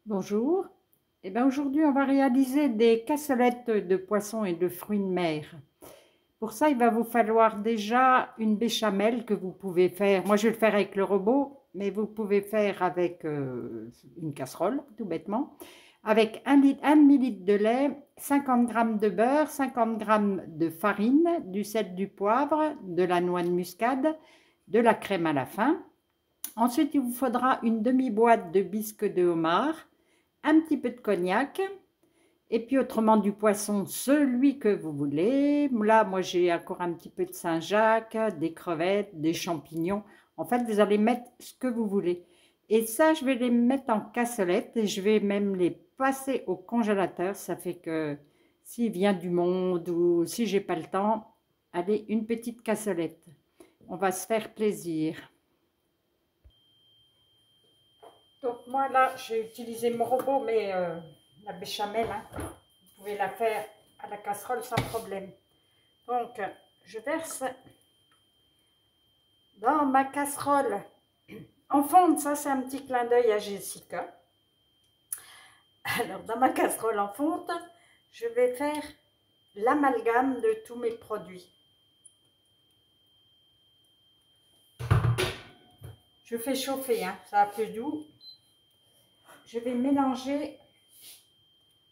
Bonjour. Eh bien, aujourd'hui, on va réaliser des cassolettes de poissons et de fruits de mer. Pour ça, il va vous falloir déjà une béchamel que vous pouvez faire. Moi, je vais le faire avec le robot, mais vous pouvez faire avec une casserole, tout bêtement. Avec 1 millilitre de lait, 50 grammes de beurre, 50 grammes de farine, du sel, du poivre, de la noix de muscade, de la crème à la fin. Ensuite, il vous faudra une demi-boîte de bisque de homard, un petit peu de cognac, et puis autrement du poisson, celui que vous voulez. Là, moi, j'ai encore un petit peu de Saint-Jacques, des crevettes, des champignons. En fait, vous allez mettre ce que vous voulez. Et ça, je vais les mettre en cassolette et je vais même les passer au congélateur. Ça fait que s'il vient du monde ou si j'ai pas le temps, allez, une petite cassolette. On va se faire plaisir. Donc moi là, j'ai utilisé mon robot, mais la béchamel, hein, vous pouvez la faire à la casserole sans problème. Donc je verse dans ma casserole en fonte, ça c'est un petit clin d'œil à Jessica. Alors dans ma casserole en fonte, je vais faire l'amalgame de tous mes produits. Je fais chauffer, hein, ça a peu doux. Je vais mélanger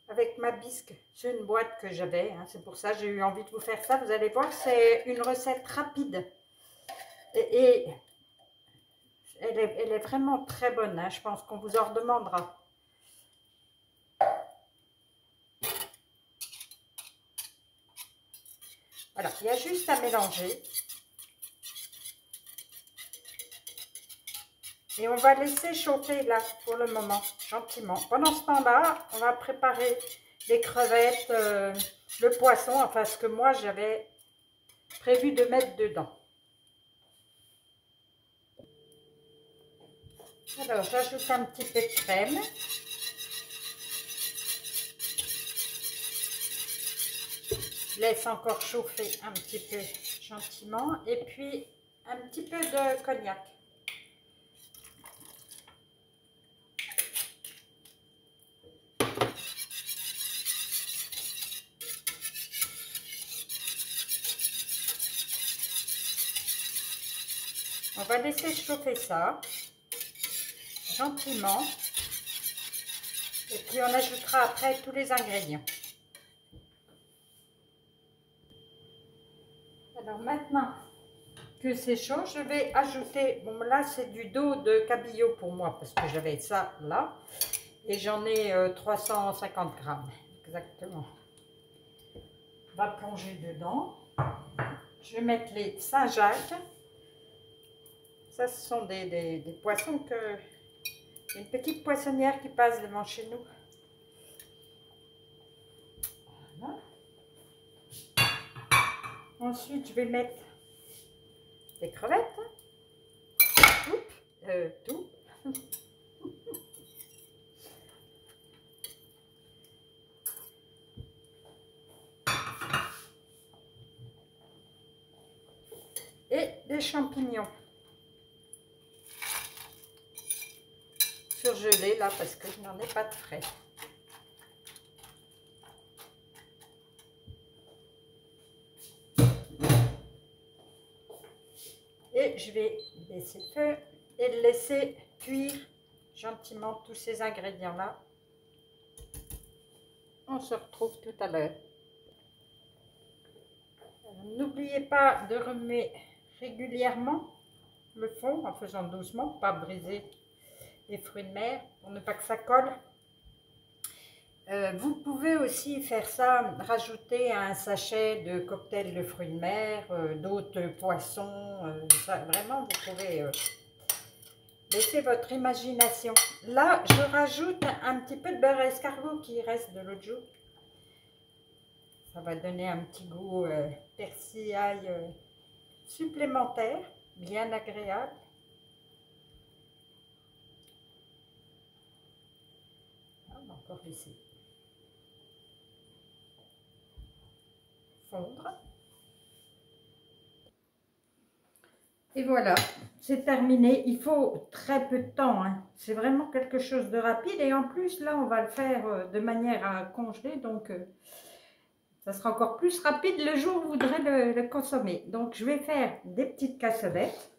avec ma bisque. C'est une boîte que j'avais, hein, c'est pour ça que j'ai eu envie de vous faire ça. Vous allez voir, c'est une recette rapide et elle est vraiment très bonne, hein. Je pense qu'on vous en redemandera. Voilà, il y a juste à mélanger. Et on va laisser chauffer là pour le moment, gentiment. Pendant ce temps-là, on va préparer les crevettes, le poisson, enfin ce que moi j'avais prévu de mettre dedans. Alors, j'ajoute un petit peu de crème. Je laisse encore chauffer un petit peu gentiment. Et puis, un petit peu de cognac. On va laisser chauffer ça gentiment. Et puis, on ajoutera après tous les ingrédients. Alors maintenant que c'est chaud, je vais ajouter, bon là c'est du dos de cabillaud pour moi parce que j'avais ça là et j'en ai 350 grammes exactement. On va plonger dedans. Je vais mettre les Saint-Jacques. Ça ce sont des poissons que une petite poissonnière qui passe devant chez nous. Voilà. Ensuite je vais mettre des crevettes. Tout. Et des champignons surgelés là parce que je n'en ai pas de frais. Et je vais baisser le feu et le laisser cuire gentiment tous ces ingrédients là. On se retrouve tout à l'heure. N'oubliez pas de remuer régulièrement le fond en faisant doucement, pas briser les fruits de mer pour ne pas que ça colle. Vous pouvez aussi faire ça, rajouter un sachet de cocktail de fruits de mer, d'autres poissons, ça, vraiment vous pouvez laisser votre imagination. Là je rajoute un petit peu de beurre à escargot qui reste de l'autre jour. Ça va donner un petit goût persil-ail supplémentaire, bien agréable. On va encore laisser fondre. Et voilà, c'est terminé. Il faut très peu de temps, hein. C'est vraiment quelque chose de rapide. Et en plus, là, on va le faire de manière à congeler. Donc, ça sera encore plus rapide le jour où vous voudrez le consommer. Donc, je vais faire des petites cassolettes.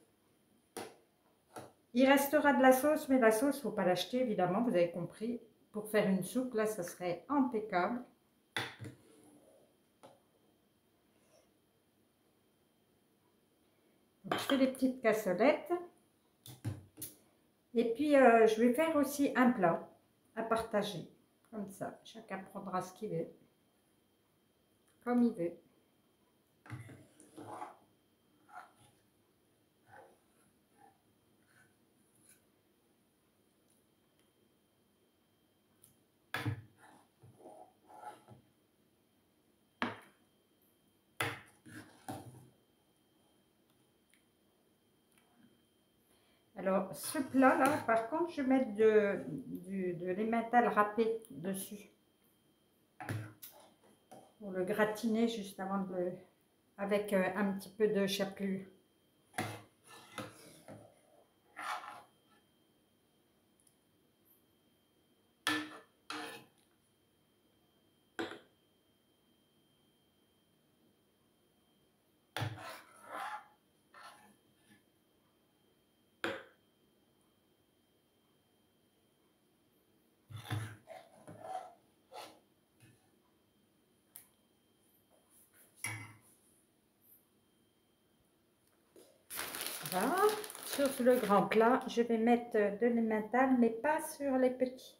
Il restera de la sauce, mais la sauce, il ne faut pas l'acheter, évidemment, vous avez compris. Pour faire une soupe, là, ça serait impeccable. Donc, je fais des petites cassolettes. Et puis, je vais faire aussi un plat à partager. Comme ça, chacun prendra ce qu'il veut. Comme il veut. Alors, ce plat-là, par contre, je vais mettre de l'emmental râpé dessus. Pour le gratiner juste avant de le... avec un petit peu de chapelure. Voilà. Sur le grand plat, je vais mettre de l'emmental, mais pas sur les petits.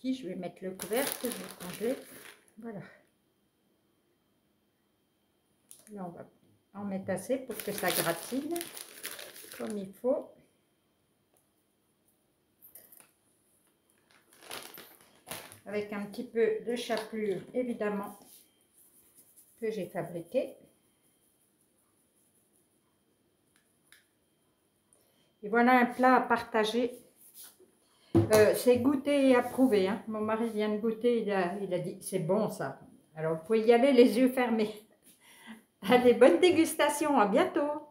Je vais mettre le couvercle, je vais congeler. Voilà. Là, on va en mettre assez pour que ça gratine comme il faut. Avec un petit peu de chapelure, évidemment, que j'ai fabriqué. Et voilà un plat à partager. C'est goûté et approuvé, hein. Mon mari vient de goûter, il a dit c'est bon ça. Alors vous pouvez y aller les yeux fermés. Allez, bonne dégustation, à bientôt.